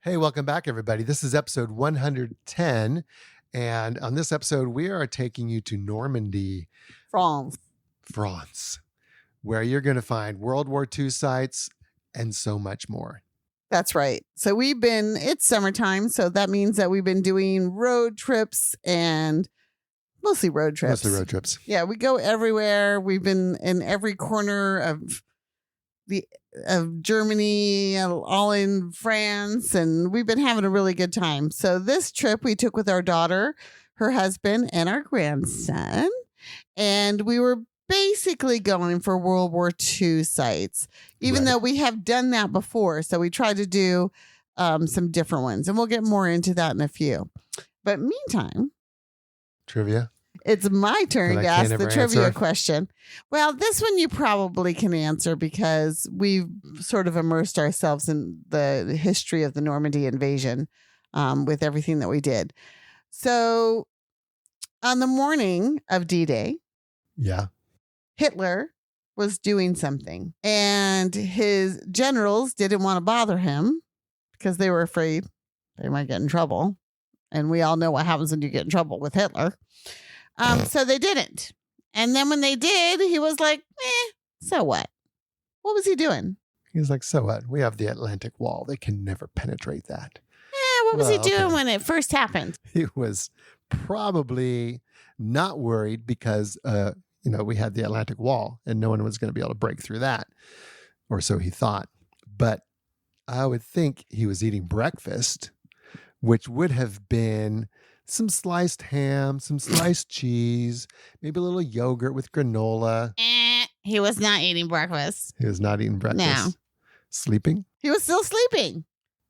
Hey, welcome back, everybody. This is episode 110. And on this episode, we are taking you to Normandy, France, where you're going to find World War II sites and so much more. That's right. So it's summertime. So that means that we've been doing road trips and mostly road trips. Yeah, we go everywhere. We've been in every corner of Germany, all in France, and we've been having a really good time. So this trip we took with our daughter, her husband, and our grandson, and we were basically going for World War II sites, even though we have done that before. So we tried to do some different ones, and we'll get more into that in a few. But meantime, trivia. It's my turn to ask the trivia question. Well, this one you probably can answer because we've sort of immersed ourselves in the history of the Normandy invasion with everything that we did. So on the morning of D-Day, Hitler was doing something and his generals didn't want to bother him because they were afraid they might get in trouble. And we all know what happens when you get in trouble with Hitler. So they didn't. And then when they did, he was like, so what? What was he doing? He was like, so what? We have the Atlantic Wall. They can never penetrate that. What was he doing when it first happened? He was probably not worried because, we had the Atlantic Wall and no one was going to be able to break through that. Or so he thought. But I would think he was eating breakfast, which would have been some sliced ham, some sliced cheese, maybe a little yogurt with granola. He was not eating breakfast. He was not eating breakfast. No. Sleeping? He was still sleeping.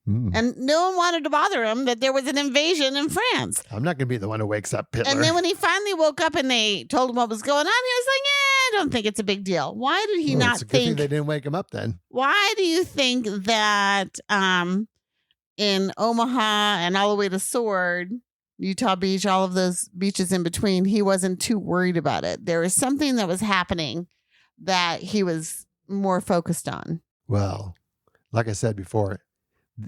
And no one wanted to bother him that there was an invasion in France. I'm not going to be the one who wakes up Hitler. And then when he finally woke up and they told him what was going on, he was like, I don't think it's a big deal. Why did he not it's a good thing they didn't wake him up then. Why do you think that in Omaha and all the way to Sword, Utah Beach, all of those beaches in between, he wasn't too worried about it? There was something that was happening that he was more focused on. Well, like I said before,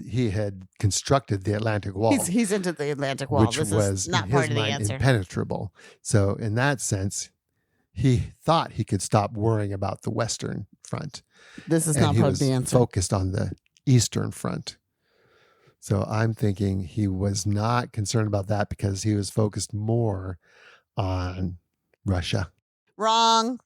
he had constructed the Atlantic Wall. He's into the Atlantic Wall. Which this was, is not in part his of the mind, answer. Impenetrable. So in that sense, he thought he could stop worrying about the Western Front. This is not part of the answer. Focused on the Eastern Front. So I'm thinking he was not concerned about that because he was focused more on Russia. Wrong.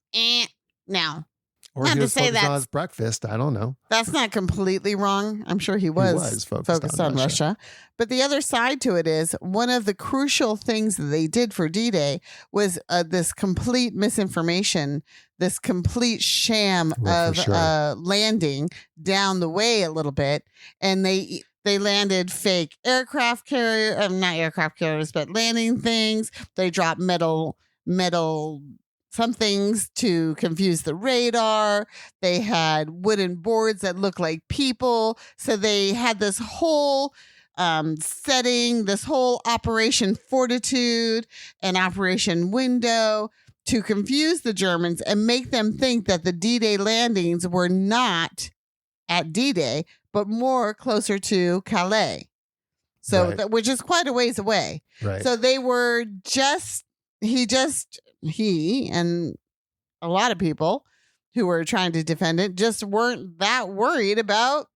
Now, Or not he to was say focused on his breakfast. I don't know. That's not completely wrong. I'm sure he was focused on Russia. But the other side to it is one of the crucial things that they did for D-Day was this complete misinformation, this complete sham of landing down the way a little bit. And they landed fake aircraft carrier, not aircraft carriers, but landing things. They dropped metal some things to confuse the radar. They had wooden boards that looked like people. So they had this whole setting, this whole Operation Fortitude and Operation Window to confuse the Germans and make them think that the D-Day landings were not at D-Day, but more closer to Calais. So, which is quite a ways away. Right. So they were he and a lot of people who were trying to defend it just weren't that worried about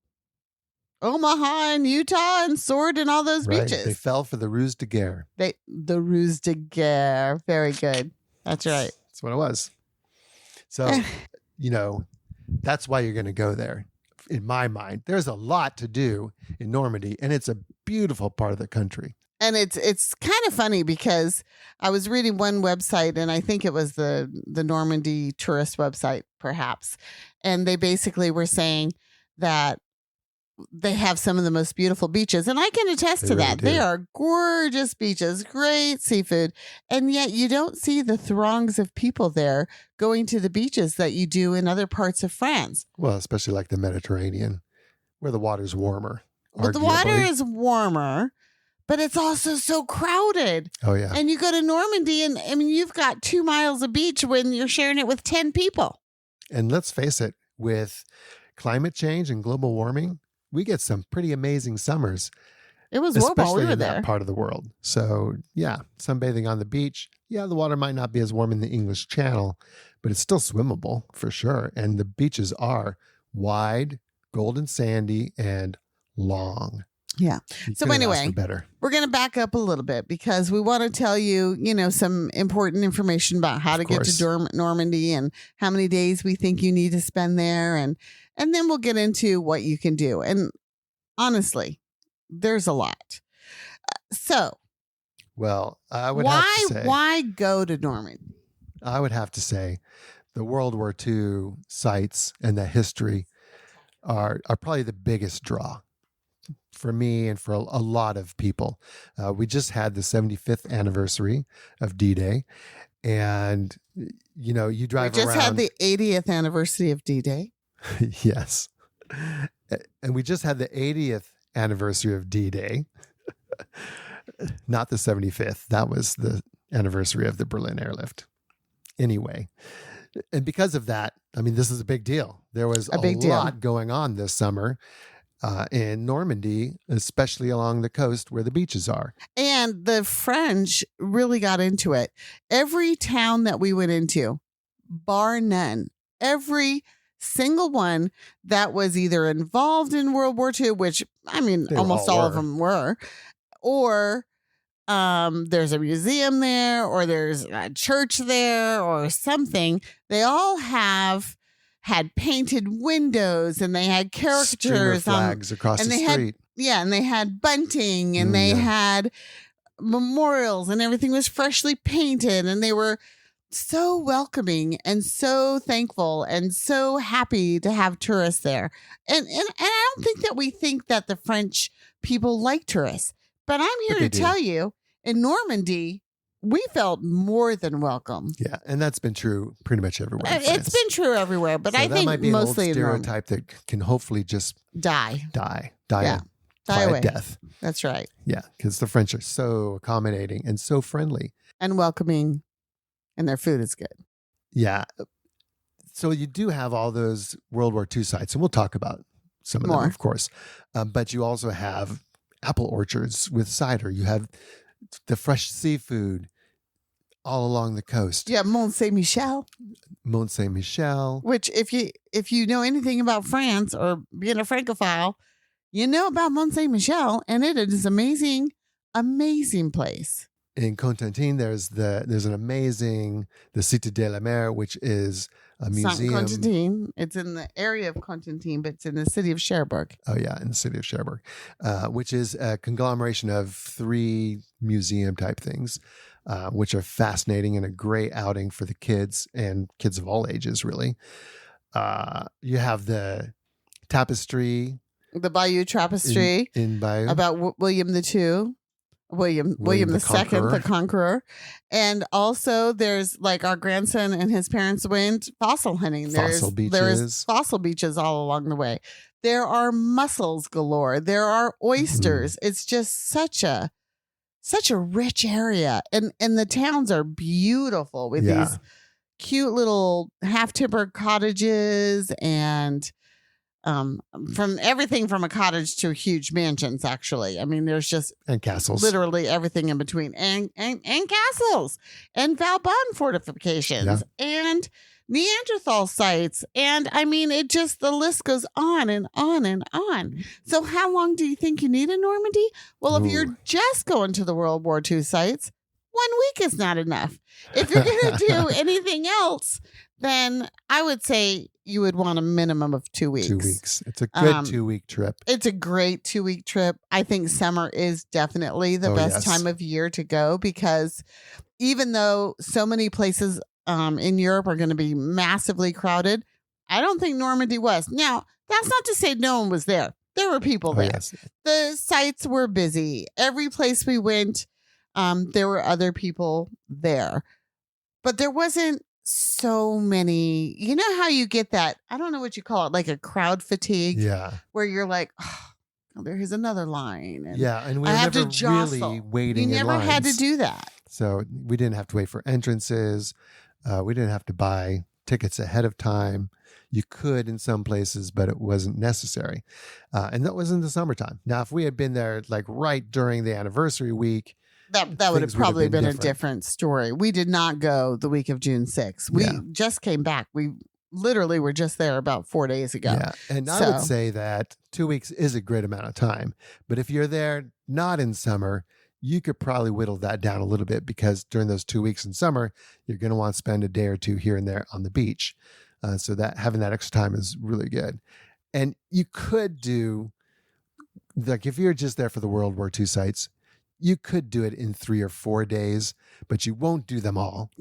Omaha and Utah and Sword and all those beaches. They fell for the ruse de guerre. The ruse de guerre. Very good. That's right. That's what it was. So, that's why you're going to go there. In my mind, there's a lot to do in Normandy, and it's a beautiful part of the country. And it's kind of funny because I was reading one website, and I think it was the Normandy tourist website, perhaps. And they basically were saying that they have some of the most beautiful beaches. And I can attest to that. They are gorgeous beaches, great seafood. And yet you don't see the throngs of people there going to the beaches that you do in other parts of France. Well, especially like the Mediterranean, where the water's warmer. Well, the water is warmer. But it's also so crowded. Oh, yeah. And you go to Normandy, and you've got 2 miles of beach when you're sharing it with 10 people. And let's face it, with climate change and global warming, we get some pretty amazing summers. It was warm while we were in there. That part of the world. So yeah, sunbathing on the beach. Yeah, the water might not be as warm in the English Channel, but it's still swimmable for sure. And the beaches are wide, golden sandy, and long. Yeah. So anyway, we're going to back up a little bit because we want to tell you, some important information about how to get to Normandy and how many days we think you need to spend there. And then we'll get into what you can do. And honestly, there's a lot. Well, I would have to say, why go to Normandy? I would have to say the World War II sites and the history are probably the biggest draw for me and for a lot of people. We just had the 75th anniversary of D-Day, and you drive around. We just had the 80th anniversary of D-Day. Yes, and we just had the 80th anniversary of D-Day, not the 75th. That was the anniversary of the Berlin airlift. Anyway, and because of that, I mean, this is a big deal. There was a lot going on this summer in Normandy, especially along the coast where the beaches are. And the French really got into it. Every town that we went into, bar none, every single one that was either involved in World War II, which, I mean, almost all of them were, or there's a museum there, or there's a church there, or something. They all had painted windows, and they had caricatures, flags across the street. And they had bunting, and they had memorials, and everything was freshly painted, and they were so welcoming and so thankful and so happy to have tourists there. And I don't think that we think that the French people like tourists, but I'm here to tell you, in Normandy, we felt more than welcome. Yeah, and that's been true pretty much everywhere. It's been true everywhere, but I think might be mostly an old stereotype that can hopefully just die away. Death. That's right. Yeah, because the French are so accommodating and so friendly and welcoming, and their food is good. Yeah, so you do have all those World War II sites, and we'll talk about some of them, of course. But you also have apple orchards with cider. You have the fresh seafood all along the coast. Yeah, Mont Saint-Michel. Which, if you know anything about France or being a Francophile, you know about Mont Saint-Michel, and it is amazing place. In Cotentin, there's an amazing the Cité de la Mer, which is a museum. It's not Cotentin. It's in the area of Cotentin, but it's in the city of Cherbourg. Oh yeah, in the city of Cherbourg, which is a conglomeration of 3 museum type things, which are fascinating and a great outing for the kids and kids of all ages, really. You have the tapestry, the Bayeux Tapestry in Bayeux about William II. William II, the Conqueror. And also there's like our grandson and his parents went fossil hunting. There's fossil beaches all along the way. There are mussels galore. There are oysters. It's just such a rich area. And the towns are beautiful with these cute little half-timbered cottages and from everything from a cottage to huge mansions, actually. I mean, there's just and castles, literally everything in between, and castles and Vauban fortifications and Neanderthal sites. And I mean, the list goes on and on and on. So how long do you think you need in Normandy? Well, if you're just going to the World War II sites, 1 week is not enough. If you're going to do anything else, then I would say you would want a minimum of 2 weeks. 2 weeks. It's a good 2-week trip. It's a great 2-week trip. I think summer is definitely the best time of year to go, because even though so many places in Europe are going to be massively crowded, I don't think Normandy was. Now, that's not to say no one was there. There were people there. Yes. The sites were busy. Every place we went, there were other people there. But there wasn't so many, you know how you get that, I don't know what you call it, like a crowd fatigue, where you're like, oh, there's another line, and and we never really waiting. You never had to do that, so we didn't have to wait for entrances. We didn't have to buy tickets ahead of time. You could in some places, but it wasn't necessary. And that was in the summertime. Now, if we had been there like right during the anniversary week, that would have probably been a different story. We did not go the week of June 6th. We just came back. We literally were just there about 4 days ago. Yeah. And I would say that 2 weeks is a great amount of time. But if you're there not in summer, you could probably whittle that down a little bit, because during those 2 weeks in summer, you're going to want to spend a day or two here and there on the beach. So that having that extra time is really good. And you could do, like, if you're just there for the World War II sites, you could do it in 3 or 4 days, but you won't do them all.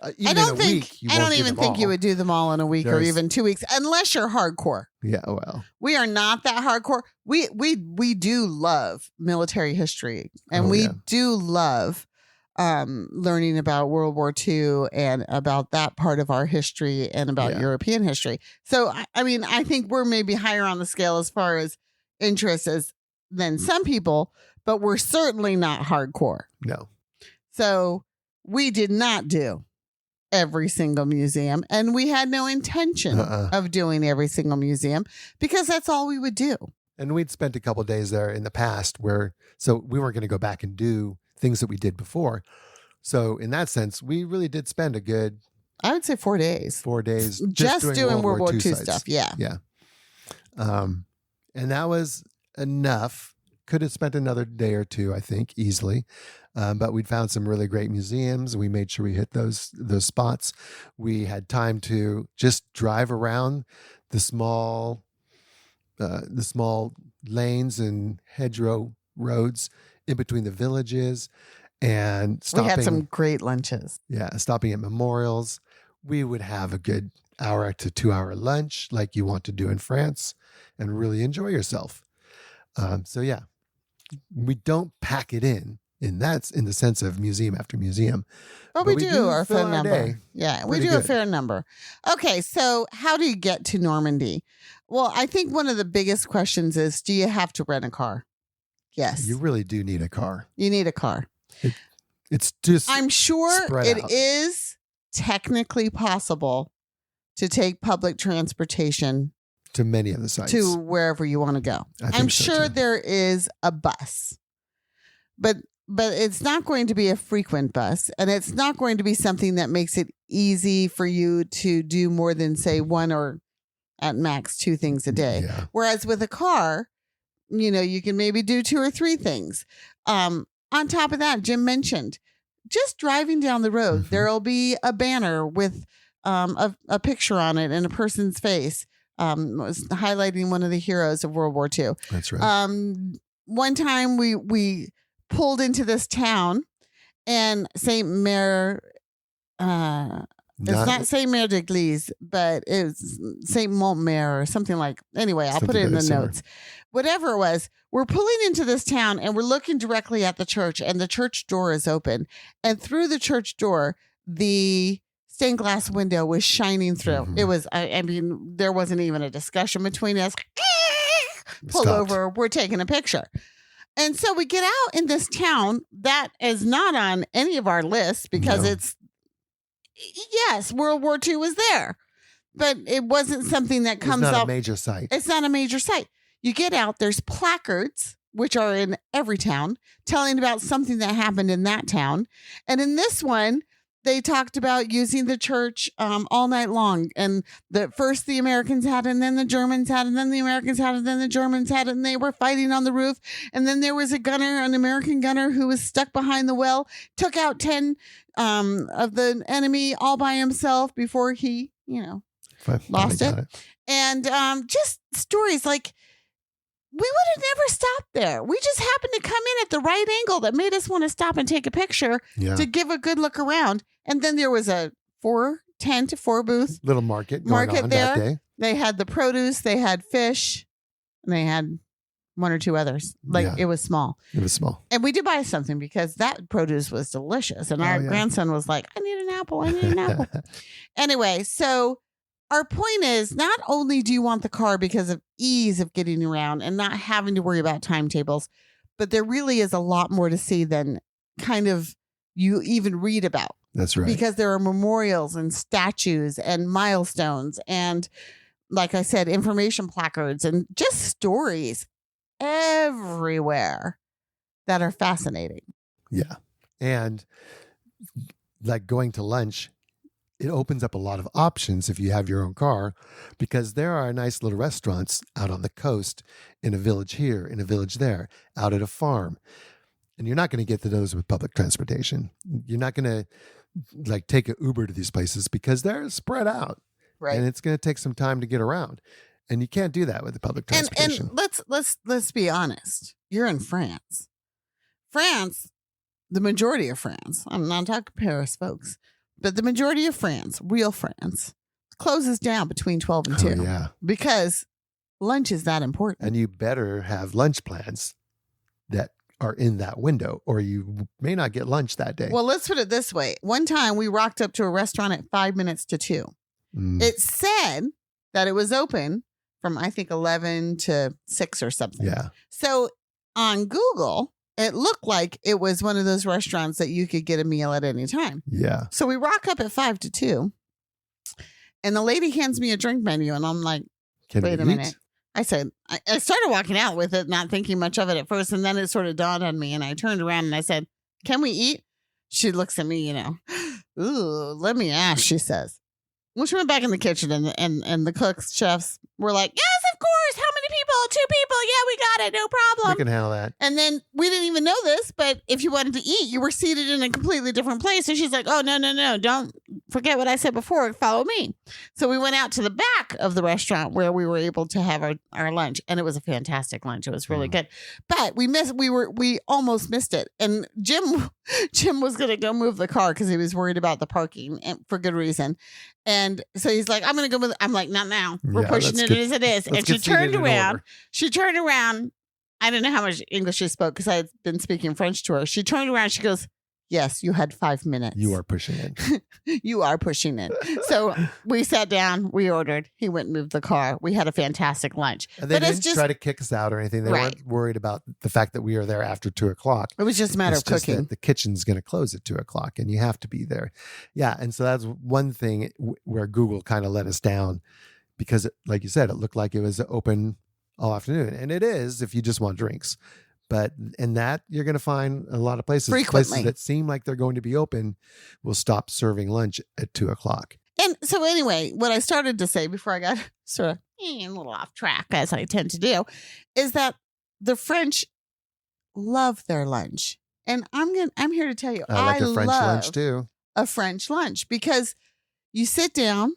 I don't even think you would do them all in a week or even 2 weeks, unless you're hardcore. Yeah, well, we are not that hardcore. We do love military history, and we do love learning about World War II and about that part of our history and about European history. So, I mean, I think we're maybe higher on the scale as far as interest than some people, but we're certainly not hardcore. No. So we did not do every single museum, and we had no intention of doing every single museum, because that's all we would do. And we'd spent a couple of days there in the past so we weren't going to go back and do things that we did before. So in that sense, we really did spend a good, I would say 4 days. 4 days just doing World War II stuff. Yeah. Yeah. And that was enough. Could have spent another day or two, I think, easily. But we'd found some really great museums. We made sure we hit those spots. We had time to just drive around the small lanes and hedgerow roads in between the villages, and stopping. We had some great lunches. Yeah, stopping at memorials. We would have a good hour to 2 hour lunch, like you want to do in France, and really enjoy yourself. So yeah, we don't pack it in the sense of museum after museum. But we do our fair number. Yeah, we do a fair number. Okay, so how do you get to Normandy? Well, I think one of the biggest questions is, do you have to rent a car? Yes. You really do need a car. You need a car. It's just I'm sure it is technically possible to take public transportation to many of the sites, to wherever you want to go. I'm sure there is a bus, but it's not going to be a frequent bus, and it's not going to be something that makes it easy for you to do more than, say, 1 or at max 2 things a day. Yeah. Whereas with a car, you can maybe do 2 or 3 things. On top of that, Jim mentioned just driving down the road, there'll be a banner with a picture on it and a person's face, was highlighting one of the heroes of World War II. That's right. One time we pulled into this town, and Saint Mare, it's not Saint Mare d'Eglise, but it's Saint Montmere or something like. Anyway, I'll put it in the notes. Whatever it was, we're pulling into this town, and we're looking directly at the church, and the church door is open, and through the church door, the stained glass window was shining through. It was, I mean, there wasn't even a discussion between us. Pull over, we're taking a picture. And so we get out in this town that is not on any of our lists, because yes, World War II was there, but it wasn't something that comes up. It's not a major site. It's not a major site. You get out, there's placards, which are in every town, telling about something that happened in that town. And in this one, they talked about using the church all night long. And first the Americans had it, and then the Germans had it, and then the Americans had it, and then the Germans had it, and they were fighting on the roof. And then there was an American gunner who was stuck behind the well, took out 10 of the enemy all by himself before he, lost it. And just stories like, we would have never stopped there. We just happened to come in at the right angle that made us want to stop and take a picture to give a good look around. And then there was a 10 to 4 booth little market there. That day. They had the produce, they had fish, and they had 1 or 2 others. It was small. It was small. And we did buy something because that produce was delicious. And our grandson was like, I need an apple. I need an apple. Anyway, so our point is, not only do you want the car because of ease of getting around and not having to worry about timetables, but there really is a lot more to see than kind of you even read about. That's right. Because there are memorials and statues and milestones and, like I said, information placards and just stories everywhere that are fascinating. Yeah. And like going to lunch, it opens up a lot of options if you have your own car, because there are nice little restaurants out on the coast, in a village here, in a village there, out at a farm. And you're not going to get to those with public transportation. You're not going to like take an Uber to these places because they're spread out. Right. And it's going to take some time to get around. And you can't do that with the public transportation. And let's be honest. You're in France. France, the majority of France, I'm not talking Paris, folks, but the majority of France, real France, closes down between 12 and 2. Oh, yeah. Because lunch is that important. And you better have lunch plans that are in that window, or you may not get lunch that day. Well, let's put it this way. One time we rocked up to a restaurant at 5 minutes to 2. It said that it was open from, I think, 11 to 6 or something. Yeah. So on Google, it looked like it was one of those restaurants that you could get a meal at any time. Yeah. So we rock up at 5 to 2, and the lady hands me a drink menu, and I'm like, wait a minute. I said, I started walking out with it, not thinking much of it at first, and then it sort of dawned on me, and I turned around and I said, can we eat? She looks at me, ooh, let me ask, she says. Well, she went back in the kitchen, and the cooks, chefs were like, yes, of course. How many people? 2 people. Yeah, we got it. No problem. We can handle that. And then we didn't even know this, but if you wanted to eat, you were seated in a completely different place. And she's like, oh, no. Don't forget what I said before. Follow me. So we went out to the back of the restaurant where we were able to have our lunch. And it was a fantastic lunch. It was really good. But we almost missed it. And Jim was going to go move the car because he was worried about the parking, and for good reason. And so he's like, I'm going to go with, I'm like, not now. We're pushing it as it is. And she turned around. I didn't know how much English she spoke because I had been speaking French to her. She turned around. She goes, yes, you had 5 minutes. You are pushing it. You are pushing it. So we sat down. We ordered. He went and moved the car. We had a fantastic lunch. And they didn't try to kick us out or anything. They weren't worried about the fact that we were there after 2:00. It was just a matter of cooking. The kitchen's going to close at 2:00 and you have to be there. Yeah. And so that's one thing where Google kind of let us down because, like you said, it looked like it was open all afternoon. And it is if you just want drinks. But in that, you're going to find a lot of places that seem like they're going to be open will stop serving lunch at 2:00. And so anyway, what I started to say before I got sort of a little off track, as I tend to do, is that the French love their lunch. And I'm here to tell you, I like a French lunch too. A French lunch, because you sit down,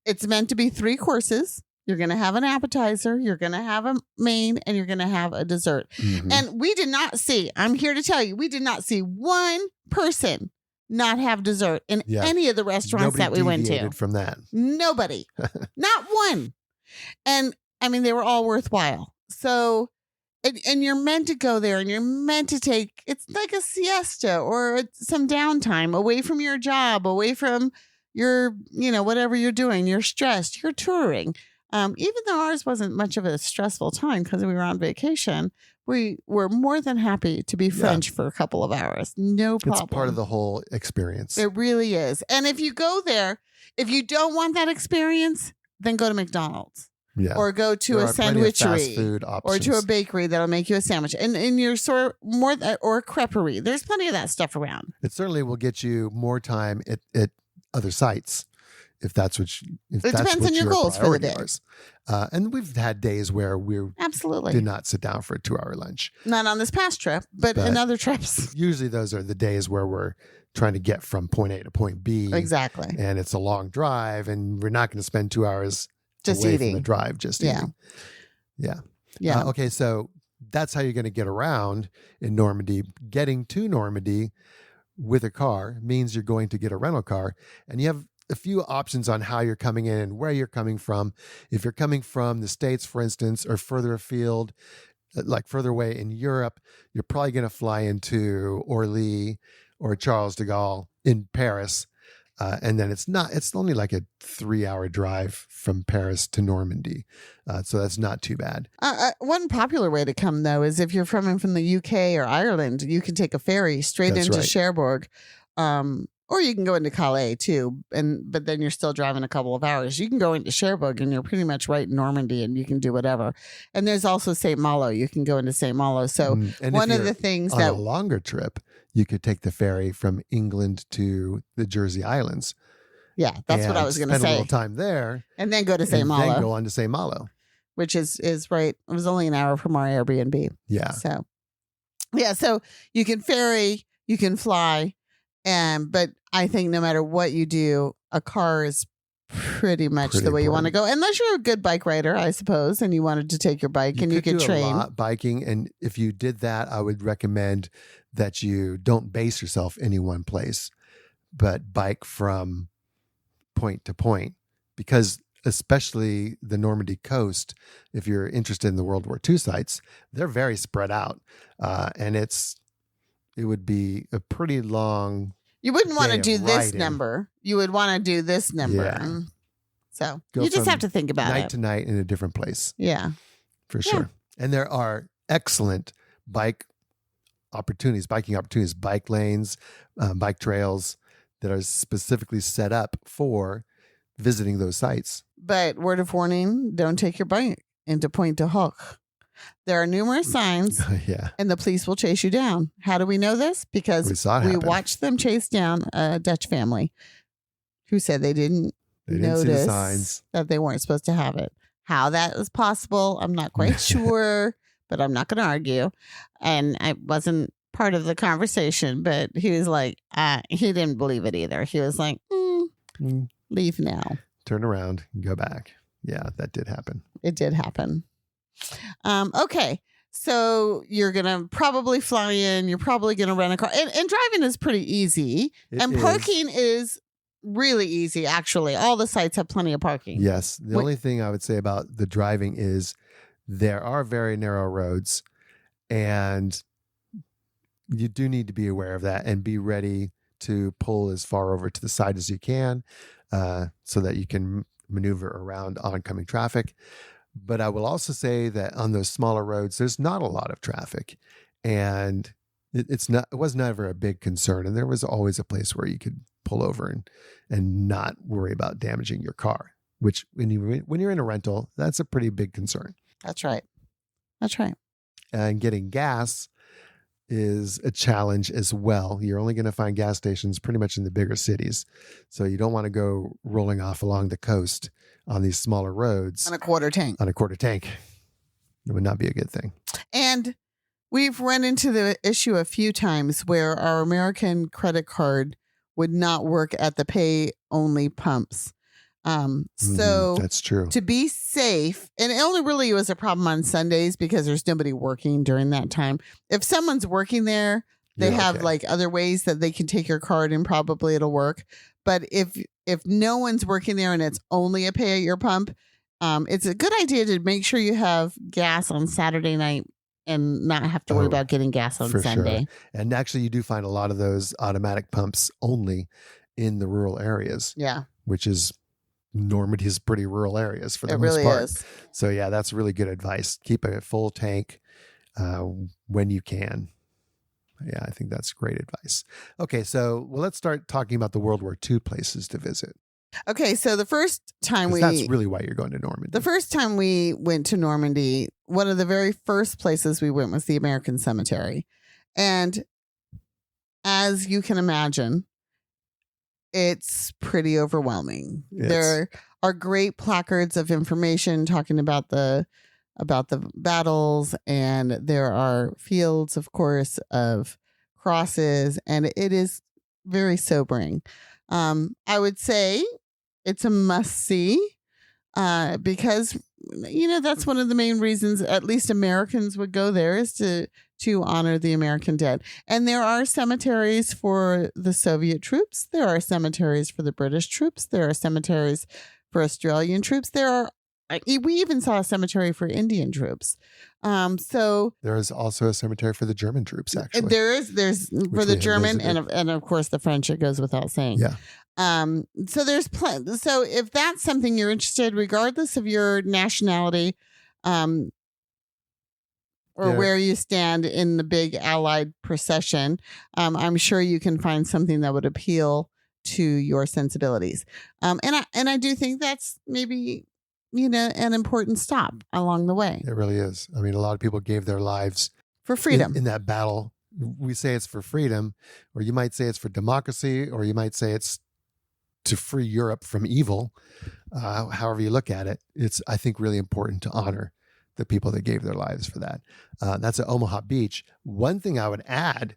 it's meant to be 3 courses. You're going to have an appetizer, you're going to have a main, and you're going to have a dessert. Mm-hmm. And we did not see, I'm here to tell you, we did not see one person not have dessert in any of the restaurants that we went to. From that. Nobody. Not one. And I mean, they were all worthwhile. So, and you're meant to go there and you're meant to take, it's like a siesta or some downtime away from your job, away from your, whatever you're doing. You're stressed, you're touring. Even though ours wasn't much of a stressful time because we were on vacation, we were more than happy to be French for a couple of hours. No problem. It's part of the whole experience. It really is. And if you go there, if you don't want that experience, then go to McDonald's. Yeah. Or go to a sandwichery or to a bakery that'll make you a sandwich. And you're sort of more, or a creperie. There's plenty of that stuff around. It certainly will get you more time at other sites. If that's what it depends on your goals for the day. And we've had days where we absolutely did not sit down for a 2-hour lunch. Not on this past trip, but in other trips. Usually those are the days where we're trying to get from point A to point B. Exactly. And it's a long drive and we're not going to spend 2 hours just away eating. From the drive, just eating. Yeah. Okay, so that's how you're going to get around in Normandy. Getting to Normandy with a car means you're going to get a rental car, and you have a few options on how you're coming in and where you're coming from. If you're coming from the States, for instance, or further afield, like further away in Europe, you're probably going to fly into Orly or Charles de Gaulle in Paris. And then it's only like a 3-hour drive from Paris to Normandy. So that's not too bad. One popular way to come, though, is if you're coming from the UK or Ireland, you can take a ferry straight into Cherbourg. Or you can go into Calais too, but then you're still driving a couple of hours. You can go into Cherbourg and you're pretty much right in Normandy, and you can do whatever. And there's also St. Malo. You can go into St. Malo. So one of the things on a longer trip, you could take the ferry from England to the Jersey Islands. Yeah, that's what I was going to say. Spend a little time there, and then go to St. Malo. Then go on to St. Malo, which is right. It was only an hour from our Airbnb. Yeah. So you can ferry, you can fly. But I think no matter what you do, a car is pretty much the way you want to go. Unless you're a good bike rider, I suppose, and you wanted to take your bike and you could train. A lot biking, and if you did that, I would recommend that you don't base yourself any one place, but bike from point to point, because especially the Normandy coast, if you're interested in the World War II sites, they're very spread out, and it would be a pretty long. You wouldn't want to do this number. You would want to do this number. Yeah. So you just have to think about night to night in a different place. Yeah. For sure. And there are excellent biking opportunities, bike lanes, bike trails that are specifically set up for visiting those sites. But word of warning, don't take your bike into Pointe du Hoc. There are numerous signs, and the police will chase you down. How do we know this? Because we watched them chase down a Dutch family who said they didn't notice see the signs, that they weren't supposed to have it. How that is possible, I'm not quite sure, but I'm not going to argue. And I wasn't part of the conversation, but he was like, he didn't believe it either. He was like, leave now. Turn around and go back. Yeah, that did happen. It did happen. Okay. So you're going to probably fly in. You're probably going to rent a car. And driving is pretty easy. Parking is really easy, actually. All the sites have plenty of parking. Yes. The only thing I would say about the driving is there are very narrow roads, and you do need to be aware of that and be ready to pull as far over to the side as you can, so that you can maneuver around oncoming traffic. But I will also say that on those smaller roads, there's not a lot of traffic, and it was never a big concern. And there was always a place where you could pull over and not worry about damaging your car, which when you're in a rental, that's a pretty big concern. That's right. And getting gas is a challenge as well. You're only going to find gas stations pretty much in the bigger cities. So you don't want to go rolling off along the coast on these smaller roads. On a quarter tank. It would not be a good thing. And we've run into the issue a few times where our American credit card would not work at the pay-only pumps. So that's true. To be safe, and it only really was a problem on Sundays because there's nobody working during that time. If someone's working there, they have like other ways that they can take your card and probably it'll work. But if no one's working there and it's only a pay at your pump, it's a good idea to make sure you have gas on Saturday night and not have to worry about getting gas on Sunday. Sure. And actually, you do find a lot of those automatic pumps only in the rural areas. Yeah. Which is Normandy's pretty rural areas for the most part. Is. So yeah, that's really good advice. Keep a full tank when you can. Yeah, I think that's great advice. Okay, so let's start talking about the World War II places to visit. Okay, so the first time that's really why you're going to Normandy. The first time we went to Normandy, one of the very first places we went was the American Cemetery. And as you can imagine, it's pretty overwhelming. There are great placards of information talking about the battles, and there are fields, of course, of crosses, and it is very sobering. I would say it's a must-see because, that's one of the main reasons at least Americans would go there, is to honor the American dead. And there are cemeteries for the Soviet troops. There are cemeteries for the British troops. There are cemeteries for Australian troops. We even saw a cemetery for Indian troops. So there is also a cemetery for the German troops. Actually, there's for the German and of course the French. It goes without saying. Yeah. So there's so if that's something you're interested, regardless of your nationality, or where you stand in the big Allied procession, I'm sure you can find something that would appeal to your sensibilities. And I do think that's maybe, an important stop along the way. It really is. I mean, a lot of people gave their lives for freedom in that battle. We say it's for freedom, or you might say it's for democracy, or you might say it's to free Europe from evil. However you look at it, it's, I think, really important to honor the people that gave their lives for that. That's at Omaha Beach. One thing I would add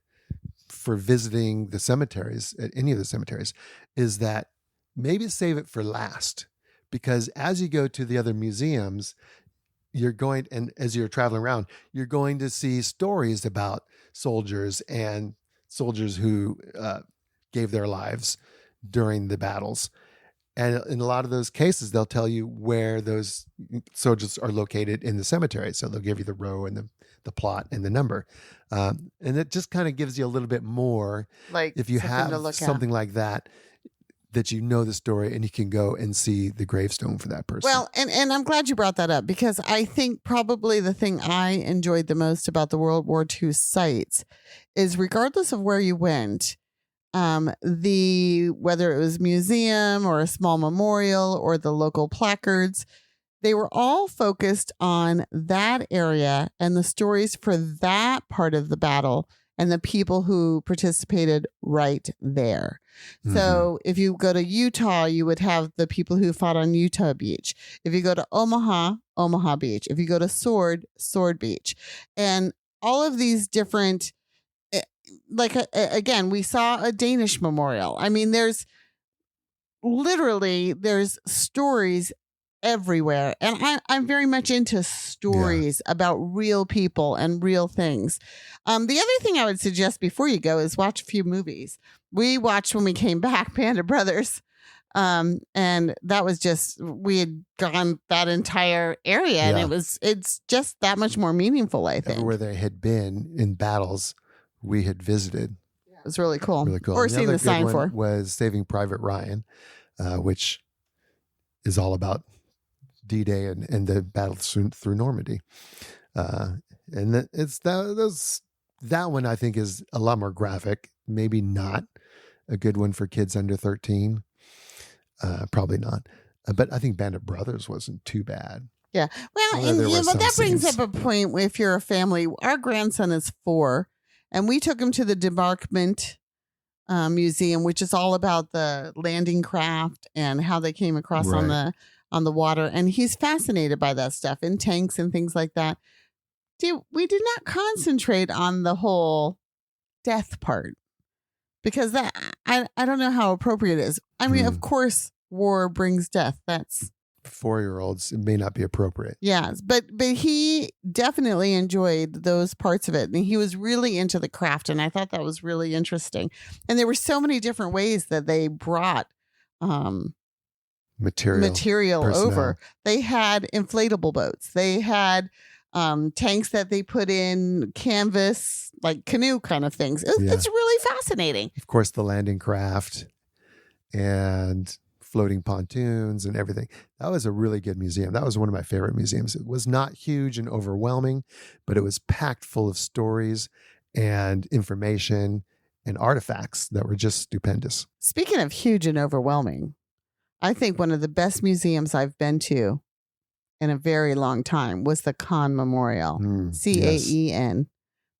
for visiting the cemeteries, at any of the cemeteries, is that maybe save it for last, because as you go to the other museums, you're going, and as you're traveling around, you're going to see stories about soldiers and soldiers who gave their lives during the battles. And in a lot of those cases, they'll tell you where those soldiers are located in the cemetery. So they'll give you the row and the plot and the number. And it just kind of gives you a little bit more, like if you have something like that you know the story and you can go and see the gravestone for that person. Well, and I'm glad you brought that up, because I think probably the thing I enjoyed the most about the World War II sites is, regardless of where you went, whether it was museum or a small memorial or the local placards, they were all focused on that area and the stories for that part of the battle and the people who participated right there. Mm-hmm. So if you go to Utah, you would have the people who fought on Utah Beach. If you go to Omaha, Omaha Beach. If you go to Sword Beach. And all of these different, like, again, we saw a Danish memorial. I mean, there's stories everywhere. And I'm very much into stories about real people and real things. The other thing I would suggest before you go is watch a few movies. We watched, when we came back, Band of Brothers. And that was just, we had gone that entire area, and it's just that much more meaningful, I think. Everywhere they had been in battles, we had visited. It was really cool. Really cool. Or seen the sign for. Was Saving Private Ryan, which is all about D-Day and the battle through Normandy. And that one, I think, is a lot more graphic. Maybe not a good one for kids under 13. Probably not. But I think Band of Brothers wasn't too bad. Yeah. Well, and that brings up a point. If you're a family, our grandson is 4, and we took him to the Debarkment Museum, which is all about the landing craft and how they came across on the water. And he's fascinated by that stuff, in tanks and things like that. We did not concentrate on the whole death part, because that I don't know how appropriate it is. I mean, of course, war brings death. That's 4-year-olds. It may not be appropriate. Yes, but he definitely enjoyed those parts of it, and he was really into the craft, and I thought that was really interesting. And there were so many different ways that they brought material over. They had inflatable boats. They had tanks that they put in canvas, like canoe kind of things. It's really fascinating. Of course, the landing craft and floating pontoons and everything. That was a really good museum. That was one of my favorite museums. It was not huge and overwhelming, but it was packed full of stories and information and artifacts that were just stupendous. Speaking of huge and overwhelming, I think one of the best museums I've been to in a very long time was the Caen Memorial, Caen,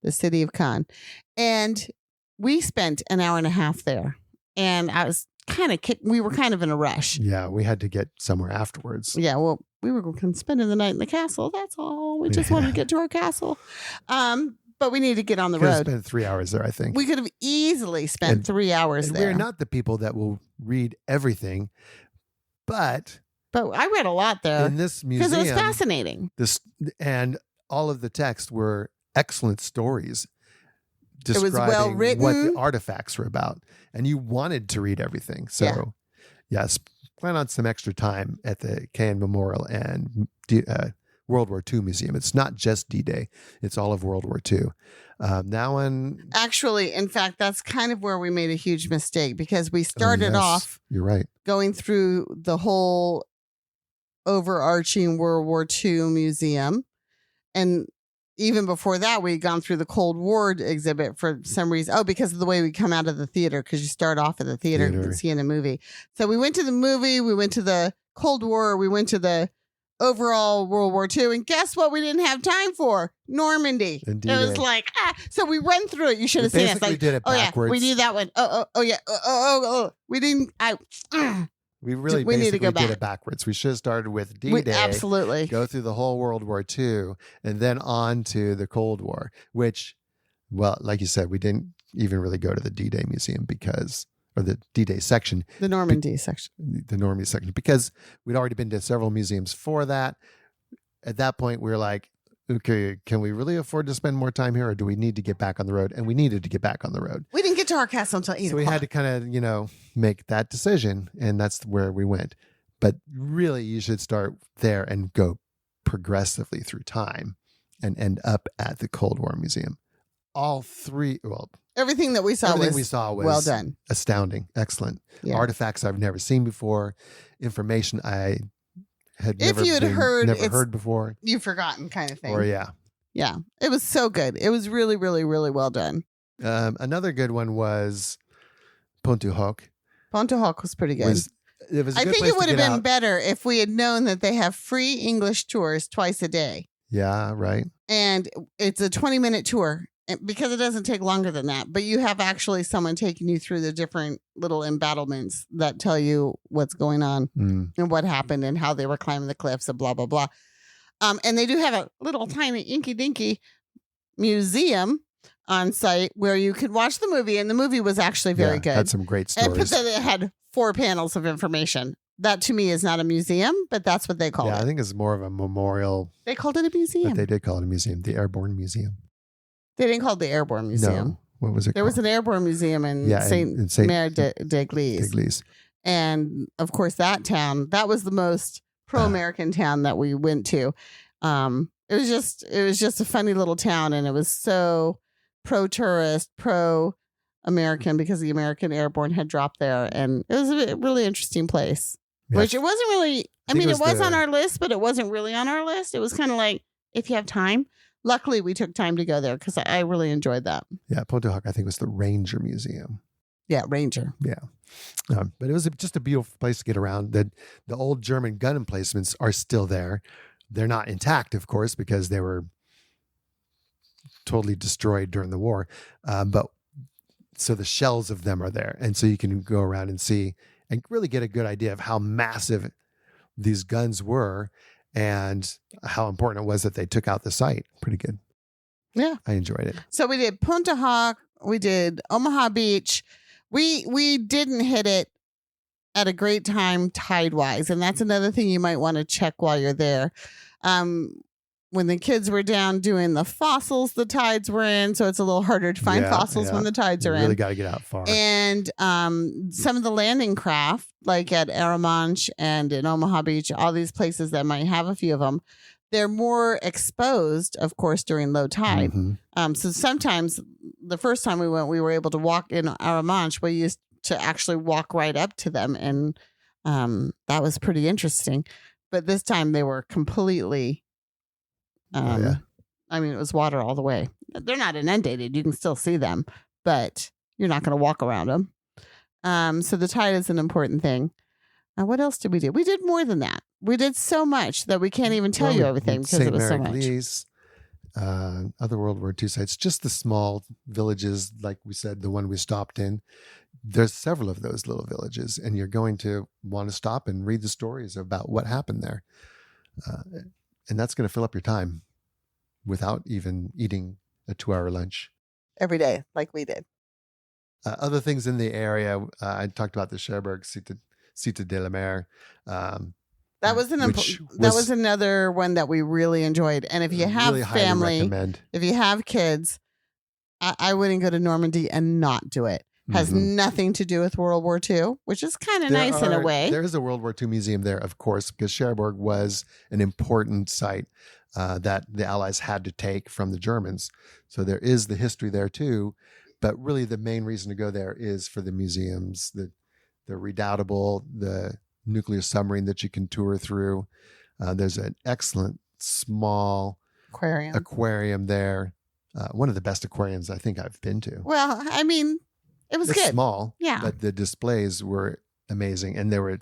the city of Caen. And we spent an hour and a half there, and I was we were kind of in a rush. Yeah, we had to get somewhere afterwards. Yeah, well, we were going to spend the night in the castle. That's all. We just wanted to get to our castle. But we needed to get on the road. Spent 3 hours there, I think. We could have easily spent 3 hours there. We're not the people that will read everything, but I read a lot there in this museum because it was fascinating. And all of the text were excellent stories describing it was well written, what the artifacts were about, and you wanted to read everything. So, yes, plan on some extra time at the Caen Memorial and World War II Museum. It's not just D-Day; it's all of World War II. That one, actually, in fact, that's kind of where we made a huge mistake, because we started off. You're right. Going through the whole overarching World War II museum, and even before that, we had gone through the Cold War exhibit for some reason. Oh, because of the way we come out of the theater, because you start off at the theater seeing a movie. So we went to the movie, we went to the Cold War, we went to the overall World War II, and guess what we didn't have time for? Normandy. Indeed. It was like, so we run through it. You should have seen it. Like, did it backwards. Yeah, we knew that one. We didn't. We really basically did it backwards. We should have started with D-Day. Absolutely. Go through the whole World War II and then on to the Cold War, which, well, like you said, we didn't even really go to the D-Day Museum or the D-Day section. The Normandy section. The Normandy section, because we'd already been to several museums for that. At that point, we were like, okay, can we really afford to spend more time here, or do we need to get back on the road? And we needed to get back on the road. We didn't get to our castle until 8 o'clock. So we had to kind of, make that decision, and that's where we went. But really, you should start there and go progressively through time and end up at the Cold War Museum. All three, everything we saw was well done. Astounding. Excellent. Yeah. Artifacts I've never seen before. Information I had never heard before. You've forgotten kind of thing. Or yeah. It was so good. It was really, really, really well done. Another good one was Pont-du-Hoc. Pont-du-Hoc was pretty good. I think it would have been better if we had known that they have free English tours twice a day. Yeah, right. And it's a 20-minute tour, because it doesn't take longer than that. But you have actually someone taking you through the different little embattlements that tell you what's going on and what happened and how they were climbing the cliffs and blah, blah, blah. And they do have a little tiny inky-dinky museum on site where you could watch the movie. And the movie was actually very good. Had some great stories. And then it had 4 panels of information. That to me is not a museum, but that's what they call it. Yeah, I think it's more of a memorial. They called it a museum. But they did call it a museum, the Airborne Museum. They didn't call it the Airborne Museum. No. What was it There called? was an Airborne Museum in Saint Mary d'Église. And of course, that town, that was the most pro-American town that we went to. It was just a funny little town, and it was so pro-tourist, pro-American, because the American Airborne had dropped there. And it was a really interesting place. Yes. Which it wasn't really, it was on our list, but it wasn't really on our list. It was kind of like, if you have time. Luckily, we took time to go there because I really enjoyed that. Yeah, Pont-du-Hoc, I think, was the Ranger Museum. Yeah, Ranger. Yeah. But it was just a beautiful place to get around. The old German gun emplacements are still there. They're not intact, of course, because they were totally destroyed during the war. But so the shells of them are there. And so you can go around and see and really get a good idea of how massive these guns were and how important it was that they took out the site. Pretty good. Yeah. I enjoyed it. So we did Pont-du-Hoc. We did Omaha Beach. We didn't hit it at a great time tide-wise. And that's another thing you might want to check while you're there. When the kids were down doing the fossils, the tides were in. So it's a little harder to find fossils when the tides are in. You really got to get out far. And some of the landing craft, like at Arromanches and in Omaha Beach, all these places that might have a few of them, they're more exposed, of course, during low tide. Mm-hmm. So sometimes the first time we went, we were able to walk in Arromanches. We used to actually walk right up to them. And that was pretty interesting. But this time they were completely... it was water all the way. They're not inundated. You can still see them, but you're not going to walk around them. So the tide is an important thing. What else did we do? We did more than that. We did so much that we can't even tell you everything because it was so much. Other World War II sites, just the small villages, like we said, the one we stopped in. There's several of those little villages, and you're going to want to stop and read the stories about what happened there. And that's going to fill up your time without even eating a 2-hour lunch. Every day, like we did. Other things in the area, I talked about the Cherbourg, Cité de la Mer. That was another one that we really enjoyed. And if you have really family, if you have kids, I wouldn't go to Normandy and not do it. Has nothing to do with World War II, which is kind of nice in a way. There is a World War II museum there, of course, because Cherbourg was an important site that the Allies had to take from the Germans. So there is the history there too. But really the main reason to go there is for the museums, the Redoubtable, the nuclear submarine that you can tour through. There's an excellent small aquarium there. One of the best aquariums I think I've been to. Well, I mean, it's good. Small, yeah, but the displays were amazing, and there were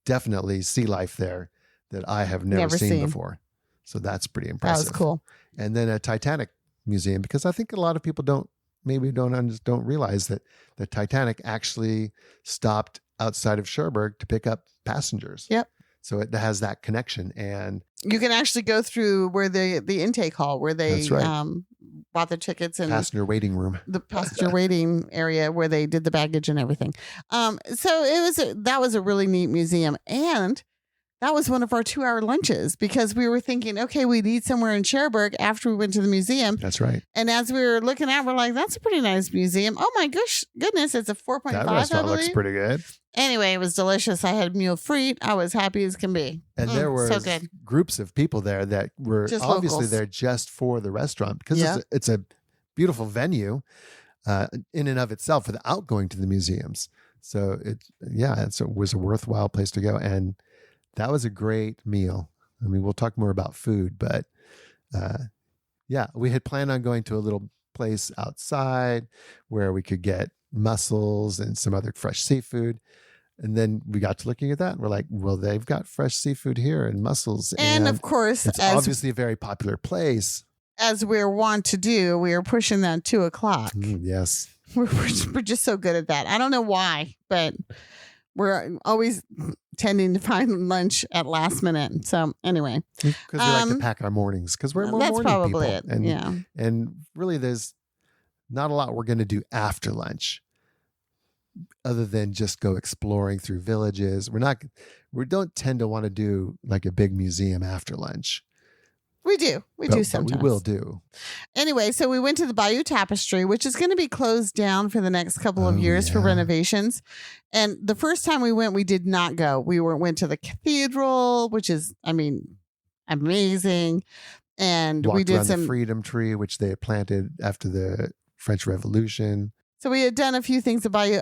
definitely sea life there that I have never seen before. So that's pretty impressive. That was cool. And then a Titanic museum, because I think a lot of people don't realize that the Titanic actually stopped outside of Cherbourg to pick up passengers. Yep. So it has that connection, and you can actually go through where the intake hall where they bought the tickets and passenger waiting room, the passenger waiting area where they did the baggage and everything. So that was a really neat museum, and that was one of our 2-hour lunches because we were thinking, okay, we'd eat somewhere in Cherbourg after we went to the museum. That's right. And as we were looking at, we're like, that's a pretty nice museum. Oh my goodness, it's a 4.5. That restaurant looks pretty good. Anyway, it was delicious. I had mule frite. I was happy as can be. And there were groups of people there that were just obviously locals. There just for the restaurant because it's a beautiful venue in and of itself without going to the museums. So it was a worthwhile place to go. And that was a great meal. I mean, we'll talk more about food, but we had planned on going to a little place outside where we could get mussels and some other fresh seafood. And then we got to looking at that and we're like, well, they've got fresh seafood here and mussels. And of course, it's obviously a very popular place. As we're wont to do, we are pushing that 2:00. Yes. We're just so good at that. I don't know why, but we're always tending to find lunch at last minute. So anyway, because we like to pack our mornings because we're more that's morning probably people. it. And really, there's not a lot we're going to do after lunch, other than just go exploring through villages. We don't tend to want to do like a big museum after lunch. We do sometimes. But we will do. Anyway, so we went to the Bayou Tapestry, which is going to be closed down for the next couple of years for renovations. And the first time we went, we did not go. We went to the cathedral, which is, I mean, amazing. And walked we did around the Freedom Tree, which they had planted after the French Revolution. So we had done a few things about you.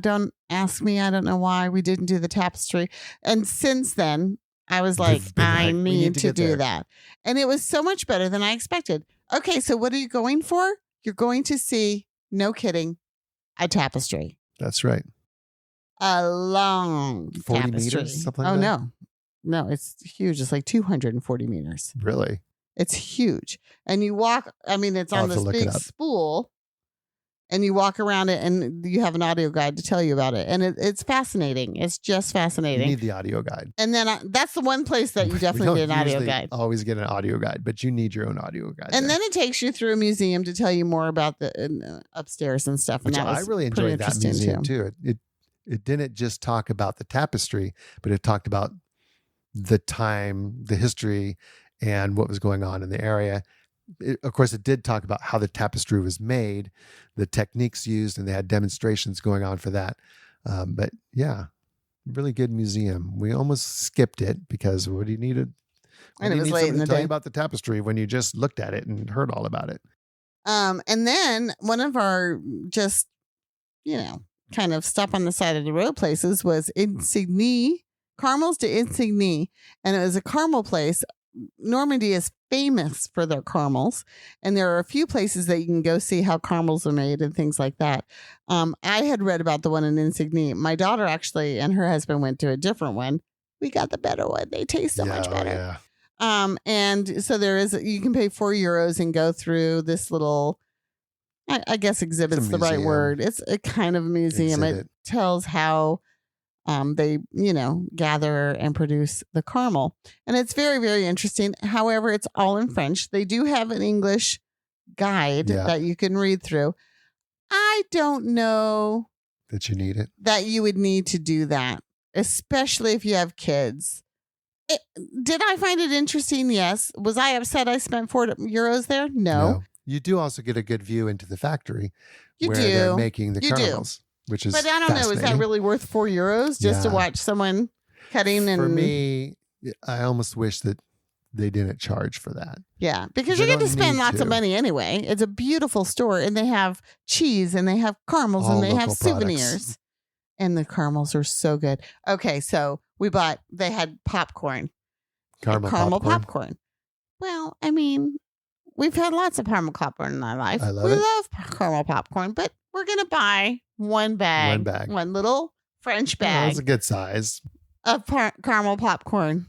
Don't ask me. I don't know why we didn't do the tapestry. And since then, I was like, I need to do that. And it was so much better than I expected. Okay, so what are you going for? You're going to see, no kidding, a tapestry. That's right. A long 40 tapestry. meters, something like that? No, it's huge. It's like 240 meters. Really? It's huge. And you walk, I mean, it's on this big spool. And you walk around it and you have an audio guide to tell you about it. And it's fascinating. It's just fascinating. You need the audio guide. And then that's the one place that you definitely get an audio guide. Always get an audio guide, but you need your own audio guide. And then it takes you through a museum to tell you more about the upstairs and stuff. And I really enjoyed that museum too. It didn't just talk about the tapestry, but it talked about the time, the history, and what was going on in the area. Of course, it did talk about how the tapestry was made, the techniques used, and they had demonstrations going on for that. But yeah, really good museum. We almost skipped it because what do you need to? And it was late in the day. Tell you about the tapestry when you just looked at it and heard all about it. And then one of our just, kind of stop on the side of the road places was Insigny, Carmel's de Insigny, and it was a caramel place. Normandy is famous for their caramels, and there are a few places that you can go see how caramels are made and things like that. I had read about the one in Insigny. My daughter actually and her husband went to a different one. We got the better one. They taste so much better. Yeah. And so you can pay €4 and go through this little, I guess exhibit's the right word. It's a kind of museum. It tells how they, gather and produce the caramel. And it's very, very interesting. However, it's all in French. They do have an English guide that you can read through. I don't know that you need it. That you would need to do that, especially if you have kids. Did I find it interesting? Yes. Was I upset I spent €4 there? No. You do also get a good view into the factory where do. They're making the caramels. Which is but I don't know, is that really worth €4 just to watch someone cutting? And for me, I almost wish that they didn't charge for that. Yeah, because you get to spend lots of money anyway. It's a beautiful store, and they have cheese, and they have caramels, and they have souvenirs. And the caramels are so good. Okay, so they had popcorn. Caramel popcorn. Well, I mean, we've had lots of caramel popcorn in our life. I love we it. love caramel popcorn, but we're going to buy one bag. One little French bag. That's a good size. Of caramel popcorn.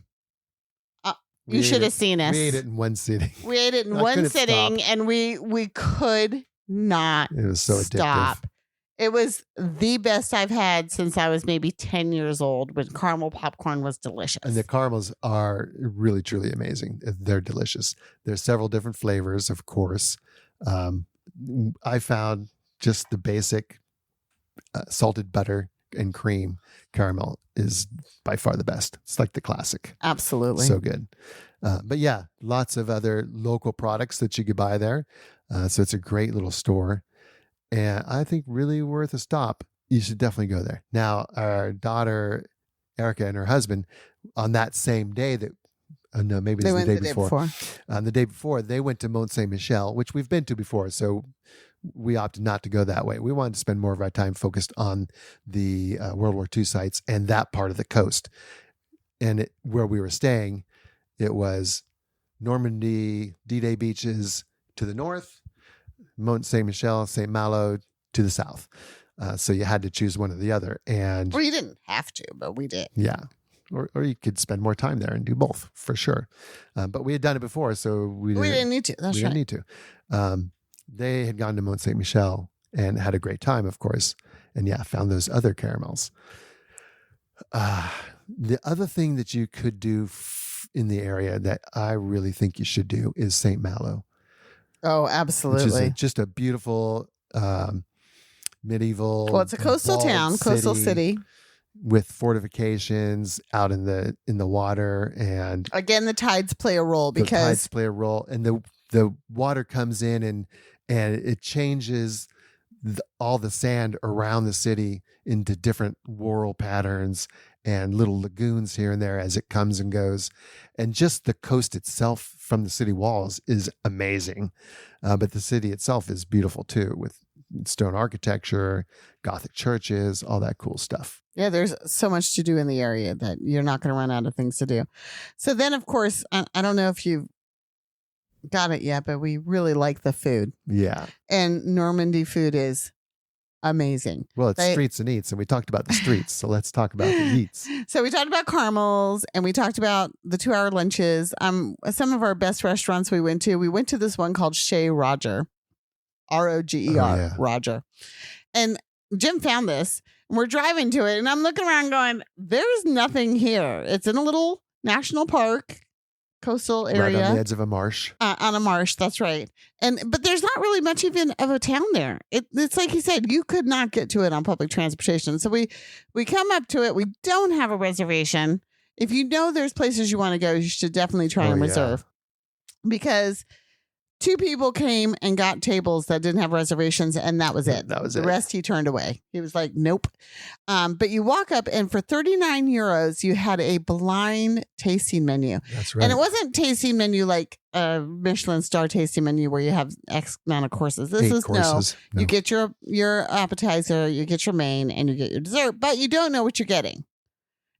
You should have seen us. We ate it in one sitting. We ate it in one sitting, and we could not It was so stop. Addictive. It was the best I've had since I was maybe 10 years old when caramel popcorn was delicious. And the caramels are really, truly amazing. They're delicious. There's several different flavors, of course. I found just the basic salted butter and cream caramel is by far the best. It's like the classic. Absolutely. So good. But yeah, lots of other local products that you could buy there. So it's a great little store. And I think really worth a stop. You should definitely go there. Now, our daughter, Erica, and her husband, on that same day that, no, maybe it was the day before. The day before, they went to Mont Saint Michel, which we've been to before. So we opted not to go that way. We wanted to spend more of our time focused on the World War II sites and that part of the coast. And where we were staying, it was Normandy, D-Day beaches to the north, Mont Saint Michel, Saint Malo to the south. So you had to choose one or the other. And well, you didn't have to, but we did. Yeah. Or you could spend more time there and do both for sure. But we had done it before, so we didn't need to. That's right. We didn't need to. They had gone to Mont Saint Michel and had a great time, of course. And yeah, found those other caramels. The other thing that you could do in the area that I really think you should do is Saint Malo. Oh, absolutely. Which is just a beautiful medieval. Well, it's a coastal town, coastal city. With fortifications out in the water, and again the tides play a role and the water comes in and it changes all the sand around the city into different whorl patterns and little lagoons here and there as it comes and goes, and just the coast itself from the city walls is amazing, but the city itself is beautiful too, with stone architecture, Gothic churches, all that cool stuff. Yeah, there's so much to do in the area that you're not going to run out of things to do. So then, of course, I don't know if you've got it yet, but we really like the food. Yeah. And Normandy food is amazing. Well, it's streets and eats, and we talked about the streets, so let's talk about the eats. So we talked about caramels, and we talked about the 2-hour lunches. Some of our best restaurants we went to this one called Chez Roger. Roger. Oh, yeah. Roger. And Jim found this, and we're driving to it, and I'm looking around going, there's nothing here. It's in a little national park, coastal area. Right on the edge of a marsh. On a marsh, that's right. But there's not really much even of a town there. It's like he said, you could not get to it on public transportation. So we come up to it. We don't have a reservation. If you know there's places you want to go, you should definitely try and reserve. Because 2 people came and got tables that didn't have reservations, and that was it. The rest he turned away. He was like, nope. But you walk up, and for 39 euros, you had a blind tasting menu. That's right. And it wasn't tasting menu like a Michelin star tasting menu where you have X amount of courses. This is no. You get your appetizer, you get your main, and you get your dessert, but you don't know what you're getting.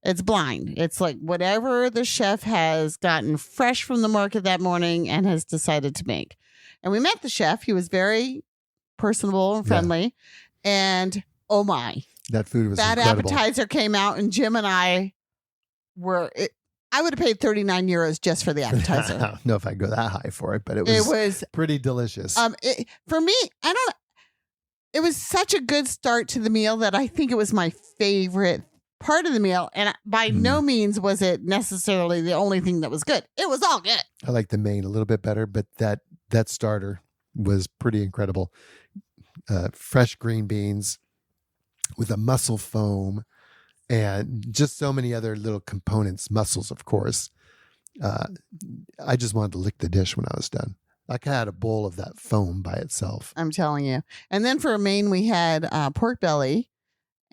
It's blind. It's like whatever the chef has gotten fresh from the market that morning and has decided to make. And we met the chef. He was very personable and friendly. Yeah. And oh my. That food was incredible. Appetizer came out, and Jim and I I would have paid 39 euros just for the appetizer. I don't know if I'd go that high for it, but it was pretty delicious. For me, it was such a good start to the meal that I think it was my favorite part of the meal, and by no means was it necessarily the only thing that was good. It was all good. I like the main a little bit better, but that starter was pretty incredible. Fresh green beans with a mussel foam and just so many other little components, mussels, of course. I just wanted to lick the dish when I was done. Like I had a bowl of that foam by itself. I'm telling you. And then for a main, we had pork belly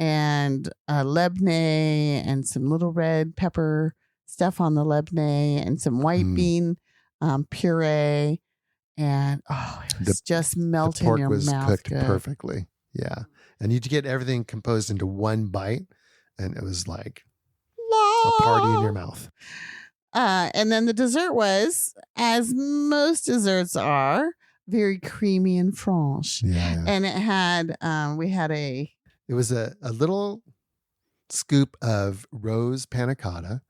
and lebne and some little red pepper stuff on the lebne and some white bean puree. And it was just melting in your mouth. The pork was cooked perfectly. Yeah. And you'd get everything composed into one bite, and it was like a party in your mouth. And then the dessert was, as most desserts are, very creamy and franche. Yeah. And it had, it was a little scoop of rose panna cotta.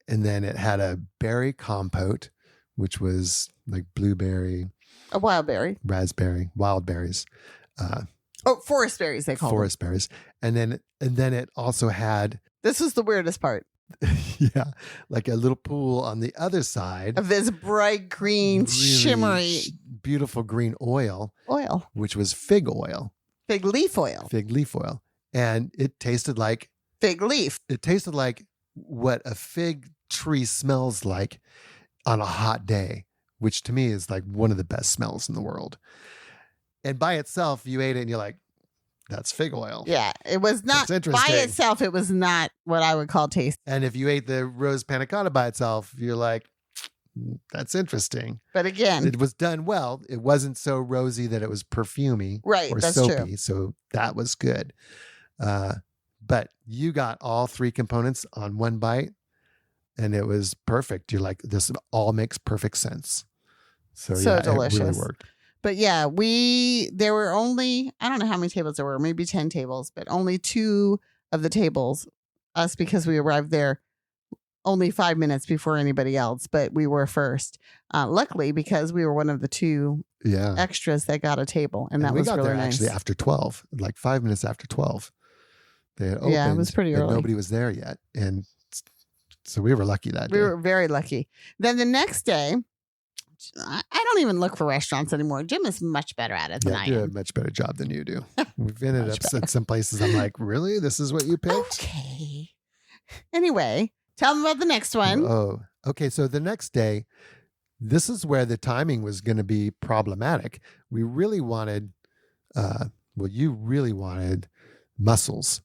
And then it had a berry compote, which was like blueberry, a wild berry, raspberry, wild berries. Forest berries, they call forest them. berries. And then it also had, this was the weirdest part. Yeah, like a little pool on the other side of this bright green, really shimmery, beautiful green oil, which was fig oil, fig leaf oil, and it tasted like fig leaf. It tasted like what a fig tree smells like on a hot day, which to me is like one of the best smells in the world. And by itself, you ate it and you're like, that's fig oil. Yeah, it was not by itself. It was not what I would call tasty. And if you ate the rose panna cotta by itself, you're like, that's interesting. But again, it was done well. It wasn't so rosy that it was perfumey, right? Or that's soapy. True. So that was good. But you got all three components on one bite, and it was perfect. You're like, this all makes perfect sense. So yeah, delicious. It really worked. But yeah, there were only, I don't know how many tables there were, maybe 10 tables, but only 2 of the tables, us, because we arrived there only 5 minutes before anybody else, but we were first. Luckily, because we were one of the 2 extras that got a table. And that was really nice. We got there actually after 12, like 5 minutes after 12. They had opened. Yeah, it was pretty early. Nobody was there yet. And so we were lucky that day. We were very lucky. Then the next day, I don't even look for restaurants anymore. Jim is much better at it than I am. You do a much better job than you do. We've ended up at some places. I'm like, really? This is what you picked? Okay. Anyway, tell them about the next one. Oh, okay. So the next day, this is where the timing was going to be problematic. We really wanted, you really wanted mussels,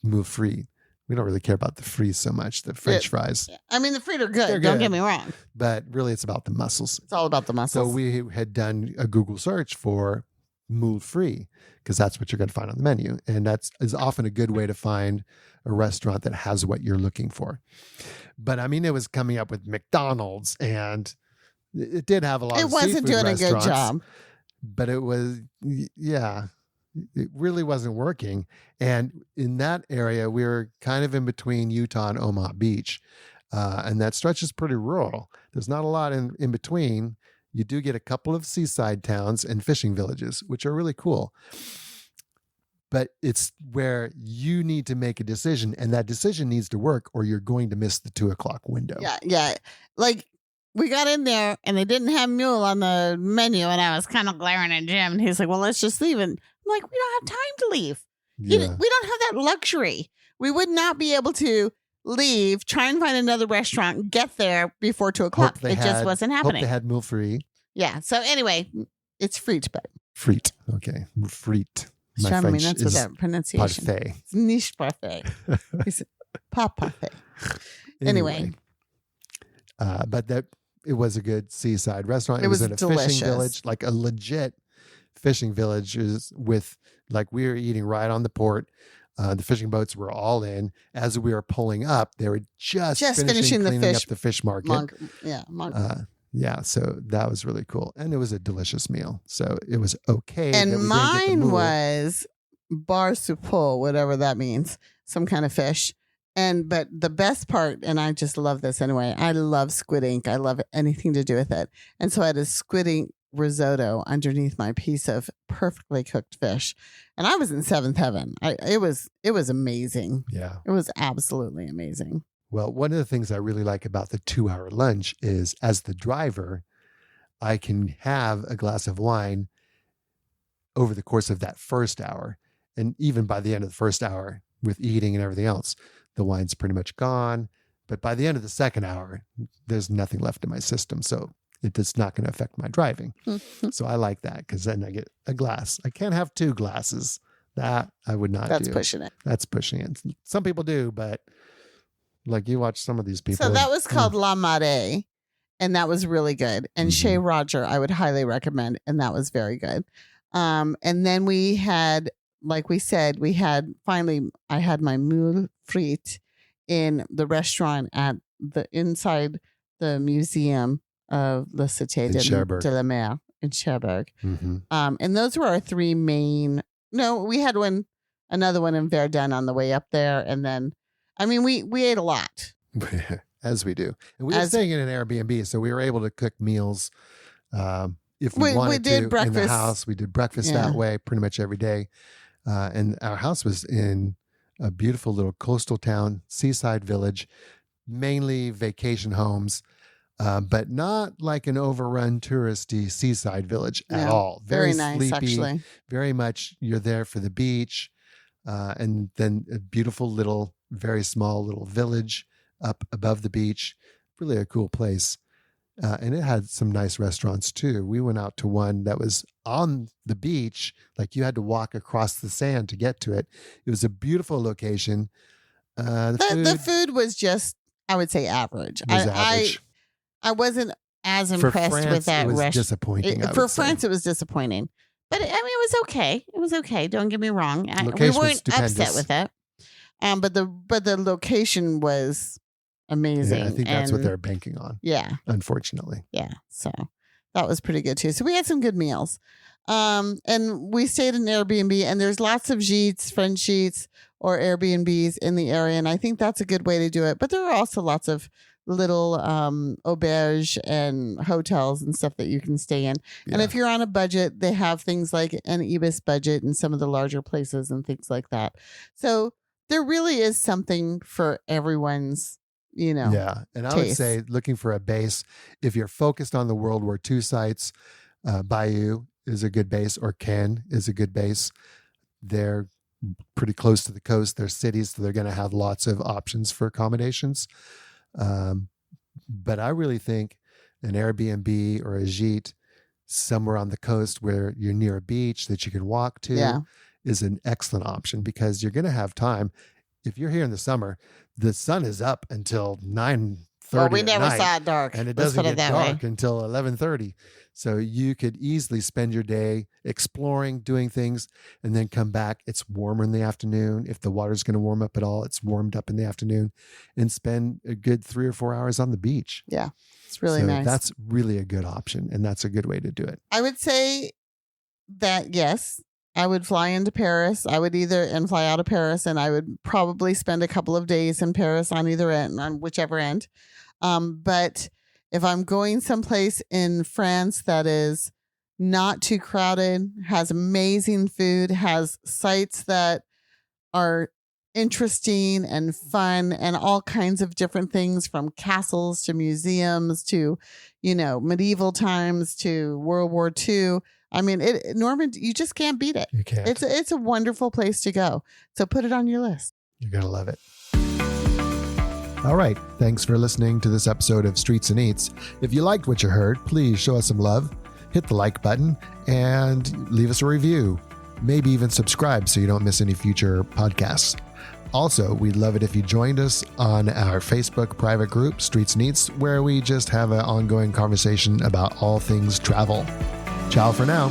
move free. We don't really care about the frites so much, the French fries. I mean, the frites are good. Don't get me wrong. But really, it's about the mussels. It's all about the mussels. So we had done a Google search for moule free, because that's what you're going to find on the menu. And that is often a good way to find a restaurant that has what you're looking for. But I mean, it was coming up with McDonald's, and it did have a lot of seafood restaurants. It wasn't doing a good job. But it was, it really wasn't working. And in that area, we were kind of in between Utah and Omaha Beach. And that stretch is pretty rural. There's not a lot in between. You do get a couple of seaside towns and fishing villages, which are really cool. But it's where you need to make a decision, and that decision needs to work, or you're going to miss the 2:00 window. Yeah. Like, we got in there and they didn't have mule on the menu, and I was kind of glaring at Jim, and he's like, well, let's just leave. And I'm like, we don't have time to leave. We don't have that luxury. We would not be able to leave, try and find another restaurant, get there before 2:00. It just wasn't happening. Hope they had mule free. Yeah. So anyway, it's frite, but frite. Okay, frite. My French that's what that pronunciation. Parfait. It's niche parfait. It's pas parfait. Anyway. But it was a good seaside restaurant. It was in a delicious. Fishing village, like a legit fishing village, with like we were eating right on the port. The fishing boats were all in. As we were pulling up, they were just finishing cleaning up the fish market. So that was really cool. And it was a delicious meal. So it was okay. And mine was bar supple, whatever that means, some kind of fish. But the best part, and I just love this anyway, I love squid ink. I love anything to do with it. And so I had a squid ink risotto underneath my piece of perfectly cooked fish. And I was in seventh heaven. It was amazing. Yeah. It was absolutely amazing. Well, one of the things I really like about the 2-hour lunch is, as the driver, I can have a glass of wine over the course of that first hour. And even by the end of the first hour, with eating and everything else, the wine's pretty much gone. But by the end of the second hour, there's nothing left in my system. So it's not going to affect my driving. So I like that, because then I get a glass. I can't have 2 glasses. That I would not do. That's pushing it. That's pushing it. Some people do, but like, you watch some of these people. So that was called La Mare, and that was really good. And Chez Roger, I would highly recommend, and that was very good. And then we had, like we said, I had my moule frite in the restaurant at inside the museum of La Cité de la Mer in Cherbourg. Mm-hmm. And those were our three main. No, we had another one in Verdun on the way up there, and then, I mean, we ate a lot. As we do. And we were staying in an Airbnb, so we were able to cook meals if we wanted to breakfast in the house. We did breakfast that way pretty much every day. And our house was in a beautiful little coastal town, seaside village, mainly vacation homes, but not like an overrun touristy seaside village at all. Very nice, sleepy, actually. Very much you're there for the beach. And then a beautiful little, very small little village up above the beach. Really a cool place. And it had some nice restaurants too. We went out to one that was on the beach. Like you had to walk across the sand to get to it. It was a beautiful location. The food was just, I would say, average. I wasn't as impressed with that restaurant. It was disappointing. For France, it was disappointing. But I mean, it was okay. It was okay. Don't get me wrong. We weren't upset with it. But the location was amazing. Yeah, I think that's what they're banking on. Yeah. Unfortunately. Yeah. So that was pretty good too. So we had some good meals. And we stayed in Airbnb, and there's lots of gîtes, French gîtes, or Airbnbs in the area. And I think that's a good way to do it. But there are also lots of little auberge and hotels and stuff that you can stay in. Yeah. And if you're on a budget, they have things like an Ibis budget in some of the larger places and things like that. So there really is something for everyone's, Yeah. And I would say, looking for a base, if you're focused on the World War II sites, Bayeux is a good base, or Cannes is a good base. They're pretty close to the coast. They're cities, so they're going to have lots of options for accommodations. But I really think an Airbnb or a gîte somewhere on the coast where you're near a beach that you can walk to is an excellent option, because you're going to have time. If you're here in the summer, the sun is up until 9:30. Well, we never saw it dark, and it doesn't get dark until 11:30. So you could easily spend your day exploring, doing things, and then come back. It's warmer in the afternoon. If the water's going to warm up at all, it's warmed up in the afternoon, and spend a good 3 or 4 hours on the beach. Yeah, it's really nice. That's really a good option, and that's a good way to do it. I would say that, yes, I would fly into Paris. I would fly out of Paris, and I would probably spend a couple of days in Paris on either end, on whichever end. But if I'm going someplace in France that is not too crowded, has amazing food, has sites that are interesting and fun, and all kinds of different things, from castles to museums to, medieval times to World War II. I mean, Normandy, you just can't beat it. You can't. It's a wonderful place to go. So put it on your list. You're going to love it. All right. Thanks for listening to this episode of Streets and Eats. If you liked what you heard, please show us some love, hit the like button, and leave us a review. Maybe even subscribe so you don't miss any future podcasts. Also, we'd love it if you joined us on our Facebook private group, Streets and Eats, where we just have an ongoing conversation about all things travel. Ciao for now.